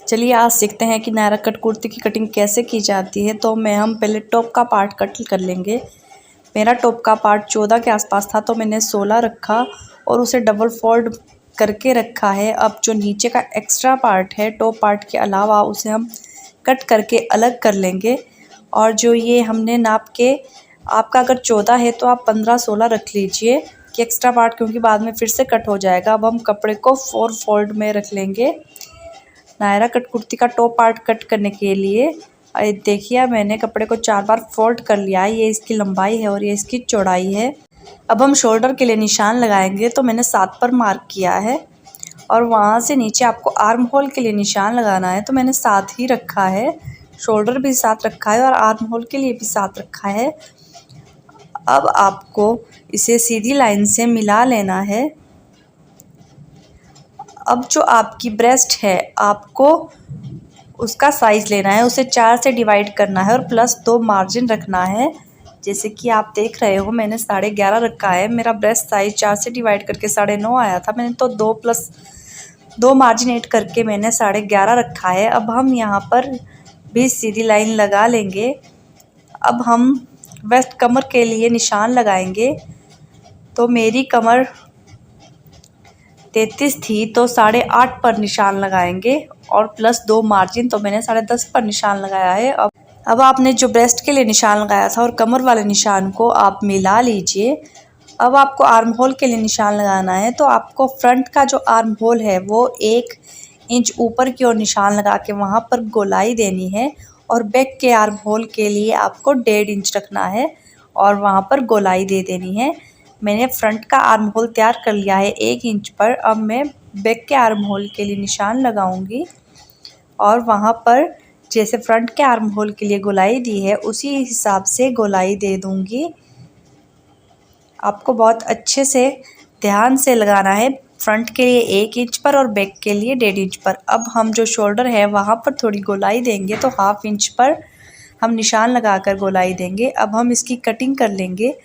चलिए आज सीखते हैं कि नायरा कट कुर्ती की कटिंग कैसे की जाती है। तो हम पहले टॉप का पार्ट कट कर लेंगे। मेरा टॉप का पार्ट 14 के आसपास था, तो मैंने 16 रखा और उसे डबल फोल्ड करके रखा है। अब जो नीचे का एक्स्ट्रा पार्ट है टॉप पार्ट के अलावा, उसे हम कट करके अलग कर लेंगे। और जो ये हमने नाप के, आपका अगर 14 है तो आप 15-16 रख लीजिए कि एक्स्ट्रा पार्ट, क्योंकि बाद में फिर से कट हो जाएगा। अब हम कपड़े को 4 फोल्ड में रख लेंगे। नायरा कट कुर्ती का टॉप पार्ट कट करने के लिए देखिए मैंने कपड़े को 4 बार फोल्ड कर लिया है। ये इसकी लंबाई है और ये इसकी चौड़ाई है। अब हम शोल्डर के लिए निशान लगाएंगे, तो मैंने 7 पर मार्क किया है और वहाँ से नीचे आपको आर्म होल के लिए निशान लगाना है, तो मैंने 7 ही रखा है। शोल्डर भी 7 रखा है और आर्म होल के लिए भी 7 रखा है। अब आपको इसे सीधी लाइन से मिला लेना है। अब जो आपकी ब्रेस्ट है, आपको उसका साइज़ लेना है, उसे 4 से डिवाइड करना है और +2 मार्जिन रखना है। जैसे कि आप देख रहे हो मैंने 11.5 रखा है। मेरा ब्रेस्ट साइज़ 4 से डिवाइड करके 9.5 आया था। मैंने तो 2 मार्जिन ऐड करके मैंने 11.5 रखा है। अब हम यहाँ पर भी सीधी लाइन लगा लेंगे। अब हम वेस्ट कमर के लिए निशान लगाएंगे। तो मेरी कमर 33 थी, तो 8.5 पर निशान लगाएंगे और +2 मार्जिन, तो मैंने 10.5 पर निशान लगाया है। अब आपने जो ब्रेस्ट के लिए निशान लगाया था और कमर वाले निशान को आप मिला लीजिए। अब आपको आर्म होल के लिए निशान लगाना है, तो आपको फ्रंट का जो आर्म होल है वो 1 इंच ऊपर की ओर निशान लगा के वहाँ पर गोलाई देनी है और बैक के आर्म होल के लिए आपको 1.5 इंच रखना है और वहाँ पर गोलाई दे देनी है। मैंने फ्रंट का आर्म होल तैयार कर लिया है 1 इंच पर। अब मैं बैक के आर्म होल के लिए निशान लगाऊंगी और वहाँ पर जैसे फ्रंट के आर्म होल के लिए गोलाई दी है उसी हिसाब से गोलाई दे दूंगी। आपको बहुत अच्छे से ध्यान से लगाना है। फ्रंट के लिए 1 इंच पर और बैक के लिए 1.5 इंच पर। अब हम जो शोल्डर है वहाँ पर थोड़ी गोलाई देंगे, तो 1/2 इंच पर हम निशान लगाकर गोलाई देंगे। अब हम इसकी कटिंग कर लेंगे।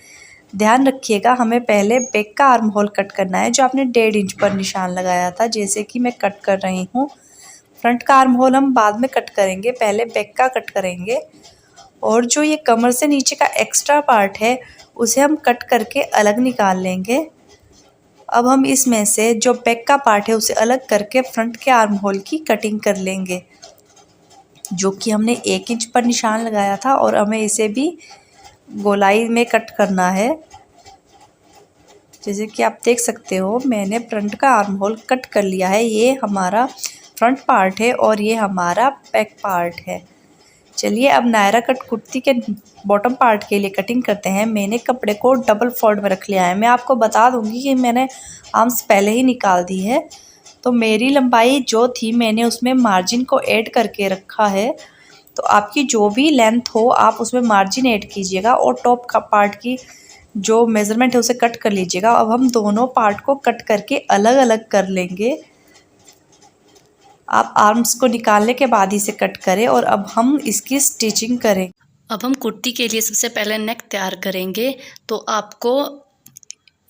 ध्यान रखिएगा, हमें पहले बैक का आर्म होल कट करना है, जो आपने 1.5 इंच पर निशान लगाया था, जैसे कि मैं कट कर रही हूँ। फ्रंट का आर्म होल हम बाद में कट करेंगे, पहले बैक का कट करेंगे। और जो ये कमर से नीचे का एक्स्ट्रा पार्ट है उसे हम कट करके अलग निकाल लेंगे। अब हम इसमें से जो बैक का पार्ट है उसे अलग करके फ्रंट के आर्म होल की कटिंग कर लेंगे, जो कि हमने 1 इंच पर निशान लगाया था और हमें इसे भी गोलाई में कट करना है। जैसे कि आप देख सकते हो मैंने फ्रंट का आर्म होल कट कर लिया है। ये हमारा फ्रंट पार्ट है और ये हमारा बैक पार्ट है। चलिए अब नायरा कट कुर्ती के बॉटम पार्ट के लिए कटिंग करते हैं। मैंने कपड़े को डबल फोल्ड में रख लिया है। मैं आपको बता दूंगी कि मैंने आर्म्स पहले ही निकाल दी है। तो मेरी लंबाई जो थी मैंने उसमें मार्जिन को ऐड करके रखा है। तो आपकी जो भी लेंथ हो आप उसमें मार्जिन ऐड कीजिएगा और टॉप का पार्ट की जो मेज़रमेंट है उसे कट कर लीजिएगा। अब हम दोनों पार्ट को कट करके अलग अलग कर लेंगे। आप आर्म्स को निकालने के बाद ही इसे कट करें और अब हम इसकी स्टिचिंग करें। अब हम कुर्ती के लिए सबसे पहले नेक तैयार करेंगे। तो आपको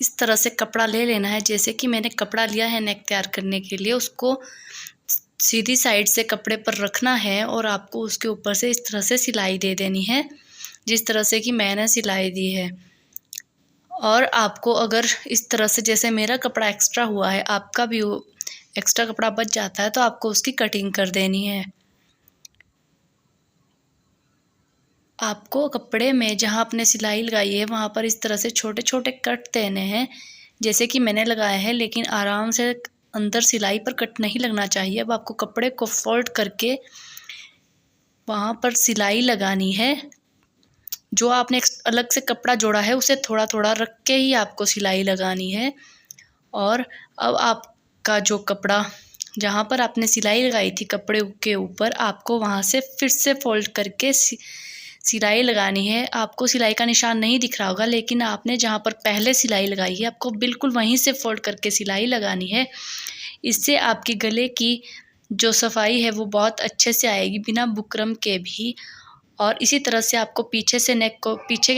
इस तरह से कपड़ा ले लेना है। जैसे कि मैंने कपड़ा लिया है नेक तैयार करने के लिए, उसको सीधी साइड से कपड़े पर रखना है और आपको उसके ऊपर से इस तरह से सिलाई दे देनी है, जिस तरह से कि मैंने सिलाई दी है। और आपको अगर इस तरह से, जैसे मेरा कपड़ा एक्स्ट्रा हुआ है, आपका भी एक्स्ट्रा कपड़ा बच जाता है, तो आपको उसकी कटिंग कर देनी है। आपको कपड़े में जहाँ आपने सिलाई लगाई है वहाँ पर इस तरह से छोटे छोटे कट देने हैं, जैसे कि मैंने लगाया है, लेकिन आराम से अंदर सिलाई पर कट नहीं लगना चाहिए। अब आपको कपड़े को फोल्ड करके वहाँ पर सिलाई लगानी है। जो आपने अलग से कपड़ा जोड़ा है उसे थोड़ा थोड़ा रख के ही आपको सिलाई लगानी है। और अब आपका जो कपड़ा जहाँ पर आपने सिलाई लगाई थी कपड़े के ऊपर, आपको वहाँ से फिर से फोल्ड करके सिलाई लगानी है। आपको सिलाई का निशान नहीं दिख रहा होगा, लेकिन आपने जहाँ पर पहले सिलाई लगाई है आपको बिल्कुल वहीं से फोल्ड करके सिलाई लगानी है। इससे आपके गले की जो सफाई है वो बहुत अच्छे से आएगी, बिना बुकरम के भी। और इसी तरह से आपको पीछे के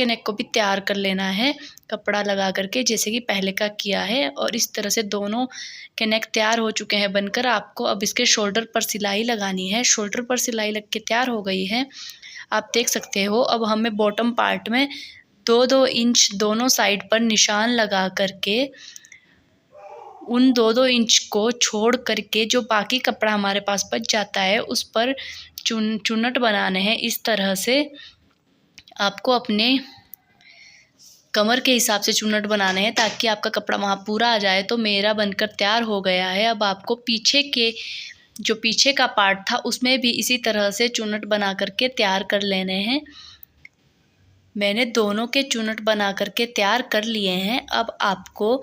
नेक को भी तैयार कर लेना है। कपड़ा लगा करके जैसे कि पहले का किया है। और इस तरह से दोनों के नेक तैयार हो चुके हैं बनकर। आपको अब इसके शोल्डर पर सिलाई लगानी है। शोल्डर पर सिलाई लग के तैयार हो गई है, आप देख सकते हो। अब हमें बॉटम पार्ट में 2-2 इंच दोनों साइड पर निशान लगा करके उन 2-2 इंच को छोड़ करके जो बाकी कपड़ा हमारे पास बच जाता है उस पर चुन्नट बनाने हैं। इस तरह से आपको अपने कमर के हिसाब से चुन्नट बनाने हैं ताकि आपका कपड़ा वहाँ पूरा आ जाए। तो मेरा बनकर तैयार हो गया है। अब आपको पीछे का पार्ट था उसमें भी इसी तरह से चुन्नट बना करके तैयार कर लेने हैं। मैंने दोनों के चुन्नट बना करके तैयार कर लिए हैं। अब आपको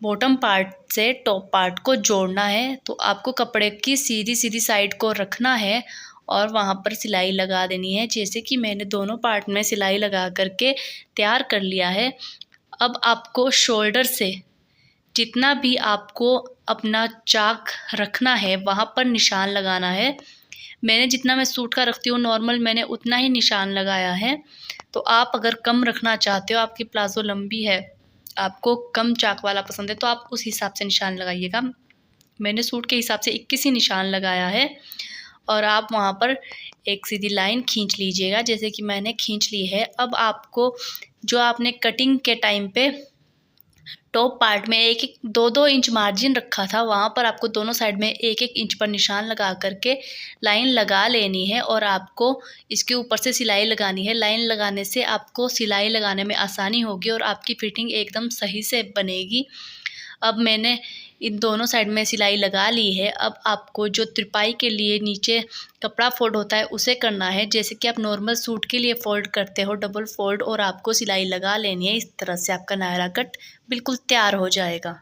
बॉटम पार्ट से टॉप पार्ट को जोड़ना है। तो आपको कपड़े की सीधी सीधी साइड को रखना है और वहाँ पर सिलाई लगा देनी है। जैसे कि मैंने दोनों पार्ट में सिलाई लगा करके तैयार कर लिया है। अब आपको शोल्डर से जितना भी आपको अपना चाक रखना है वहाँ पर निशान लगाना है। मैंने जितना मैं सूट का रखती हूँ नॉर्मल, मैंने उतना ही निशान लगाया है। तो आप अगर कम रखना चाहते हो, आपकी प्लाज़ो लंबी है, आपको कम चाक वाला पसंद है, तो आप उस हिसाब से निशान लगाइएगा। मैंने सूट के हिसाब से 21 ही निशान लगाया है। और आप वहाँ पर एक सीधी लाइन खींच लीजिएगा जैसे कि मैंने खींच ली है। अब आपको जो आपने कटिंग के टाइम पे टॉप पार्ट में 1-1 2-2 इंच मार्जिन रखा था, वहाँ पर आपको दोनों साइड में 1-1 इंच पर निशान लगा करके लाइन लगा लेनी है। और आपको इसके ऊपर से सिलाई लगानी है। लाइन लगाने से आपको सिलाई लगाने में आसानी होगी और आपकी फिटिंग एकदम सही से बनेगी। अब मैंने इन दोनों साइड में सिलाई लगा ली है। अब आपको जो त्रिपाई के लिए नीचे कपड़ा फोल्ड होता है उसे करना है, जैसे कि आप नॉर्मल सूट के लिए फ़ोल्ड करते हो, डबल फोल्ड, और आपको सिलाई लगा लेनी है। इस तरह से आपका नायरा कट बिल्कुल तैयार हो जाएगा।